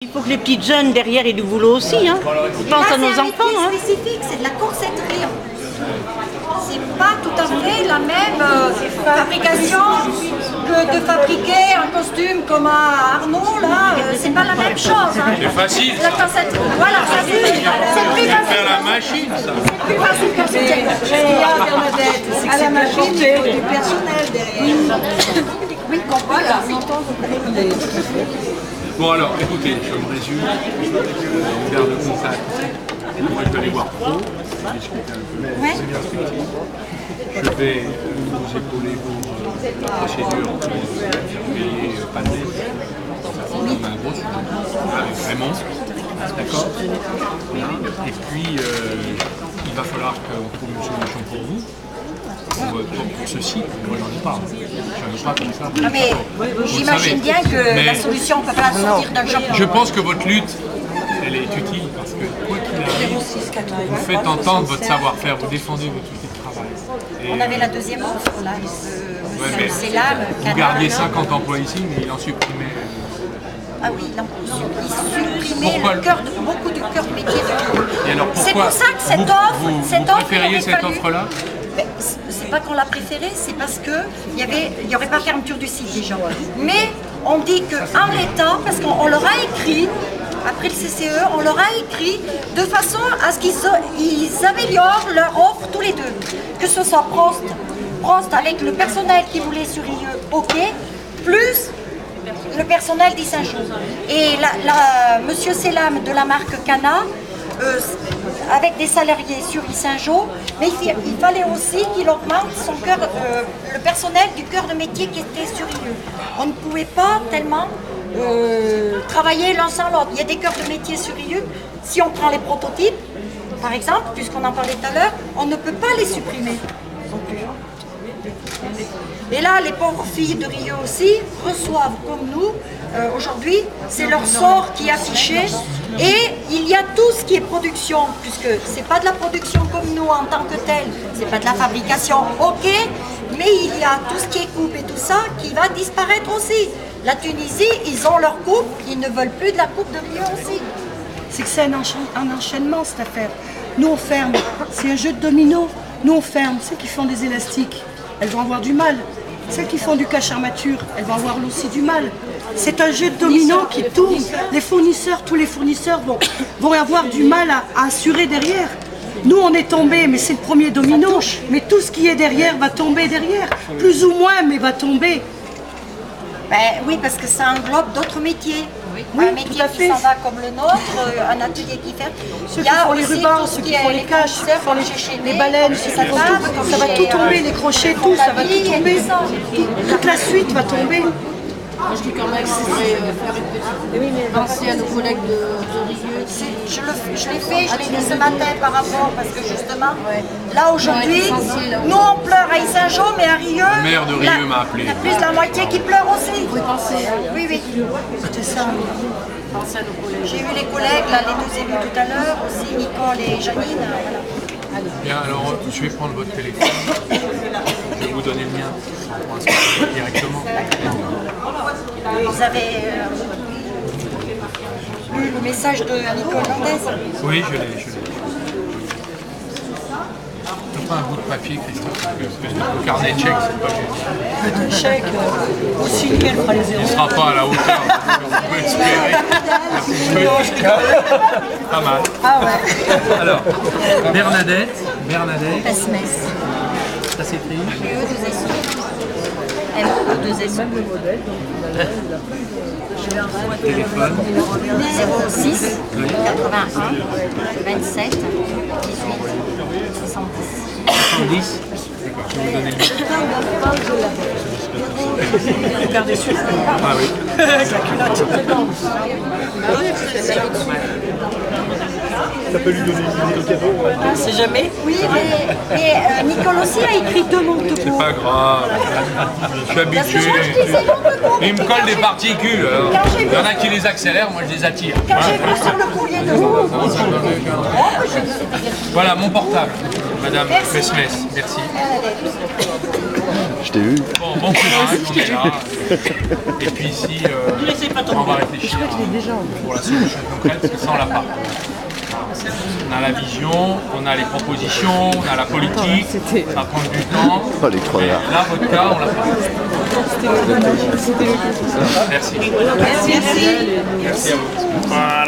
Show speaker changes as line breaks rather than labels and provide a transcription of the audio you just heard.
Il faut que les petites jeunes derrière aient du boulot aussi, hein. On pense à nos enfants.
C'est un métier spécifique, c'est de la corsetterie. C'est pas tout à fait la même fabrication que de fabriquer un costume comme à Arnaud, là, c'est pas la même chose. Hein.
C'est facile.
La corsetterie, voilà, ça c'est plus facile.
Faire la machine, ça.
C'est plus facile que c'est.
À la machine, mais il faut du personnel derrière.
Oui, voilà.
Bon alors, écoutez, je me résume. Je garde le contact. Moi, je vais aller voir Pro, discuter un peu.
Ouais.
Je vais vous épauler pour la procédure pour payer Palais. Ça me un gros sujet. Avec Raymond. D'accord. Voilà. Et puis, il va falloir qu'on trouve une solution pour vous. Pour ceci, moi j'en ai pas. J'en ai pas comme ça.
Ah mais j'imagine bien que la solution ne peut pas sortir d'un jour.
Je pense que votre lutte, elle est utile parce que quoi qu'il arrive, vous faites entendre votre savoir-faire, vous défendez votre outil de travail.
On avait la deuxième offre là,
mais vous gardiez 50 emplois ici, mais il en supprimait.
Ah oui, non, il supprimait beaucoup du cœur de métier de Rio. C'est pour ça que cette offre...
Vous préfériez cette offre-là?
C'est pas qu'on l'a préférée, c'est parce que il n'y aurait pas fermeture du site déjà. Mais on dit qu'en l'état, parce qu'on leur a écrit, après le CCE, on leur a écrit de façon à ce qu'ils améliorent leur offre tous les deux. Que ce soit Prost avec le personnel qui voulait sur IE, ok, plus le personnel d'Issingeau. Et Monsieur Selam de la marque Cana, avec des salariés sur Issingeau, mais il fallait aussi qu'il augmente le personnel du cœur de métier qui était sur IE. On ne pouvait pas tellement travailler l'un sans l'autre. Il y a des cœurs de métier sur IE. Si on prend les prototypes, par exemple, puisqu'on en parlait tout à l'heure, on ne peut pas les supprimer non plus. Et là, les pauvres filles de Rio aussi reçoivent comme nous, aujourd'hui, c'est leur sort qui est affiché. Et il y a tout ce qui est production, puisque c'est pas de la production comme nous en tant que tel, c'est pas de la fabrication, ok, mais il y a tout ce qui est coupe et tout ça qui va disparaître aussi. La Tunisie, ils ont leur coupe, ils ne veulent plus de la coupe de Rio aussi.
C'est que c'est un enchaînement cette affaire. Nous on ferme, c'est un jeu de domino. Nous on ferme, celles qui font des élastiques, elles vont avoir du mal. Celles qui font du cache armature, elles vont avoir aussi du mal. C'est un jeu de domino qui tourne. Les fournisseurs, tous les fournisseurs vont avoir du mal à assurer derrière. Nous on est tombés, mais c'est le premier domino. Mais tout ce qui est derrière va tomber derrière. Plus ou moins, mais va tomber.
Ben, oui, parce que ça englobe d'autres métiers.
Oui,
un métier qui s'en va comme le nôtre, un atelier qui fait.
Ceux qui font les rubans, ceux qui font les caches, ceux qui font les baleines, ça va tout tomber, les crochets, tout, ça va tout tomber. Toute la suite va tomber.
Moi je dis quand même qu'il faudrait faire une petite pensée à nos collègues de Rieux.
Je l'ai fait, je l'ai dit ce matin par rapport, parce que justement, là aujourd'hui, nous on pleure à Issingeau, mais à Rieux,
Le maire de Rieux m'a appelé.
Il y a plus de la moitié qui pleure aussi.
Vous pouvez penser.
Oui, oui.
C'était ça.
Pensez à nos collègues.
J'ai vu les collègues, là, les deux élus tout à l'heure, aussi Nicole et Janine. Voilà.
Bien, alors je vais prendre votre téléphone. Je vais vous donner le mien. On pourra se parler directement.
Vous avez lu le message de Nicole Landès?
Oui, je l'ai. Pas un bout de papier, Christophe, parce que le carnet de chèques, c'est pas génial.
Le chèque, aussi, elle fera les
Il
zéros.
ne sera pas à la hauteur, on peut espérer. Pas mal.
Ah ouais.
Alors, Bernadette.
Pesmès.
Ça s'écrit
E2S. M2S.
téléphone.
06 81 27 18 70.
70. D'accord, je vais vous donner le mien.
Hyper déçu.
Ah oui.
Ça peut lui donner une idée de cadeau.
C'est jamais.
Oui, mais Nicole aussi a écrit deux Montebourg.
C'est pas grave. Je suis habitué.
Parce que moi, je disais Montebourg.
Ils me collent des particules. Alors. Il y en a qui les accélèrent, moi je les attire.
Quand j'ai vu sur le courrier de vous,
Voilà mon portable, Madame Pesmès. Merci.
Je t'ai vu.
Bon courage, on est là. Et puis ici, on va réfléchir pour la solution concrète, parce que ça, on l'a pas. On a la vision, on a les propositions, on a la politique, ça va prendre du temps.
Oh, les crevards.
Là, votre cas, on l'a pas. Merci.
Merci.
Merci à vous. Voilà.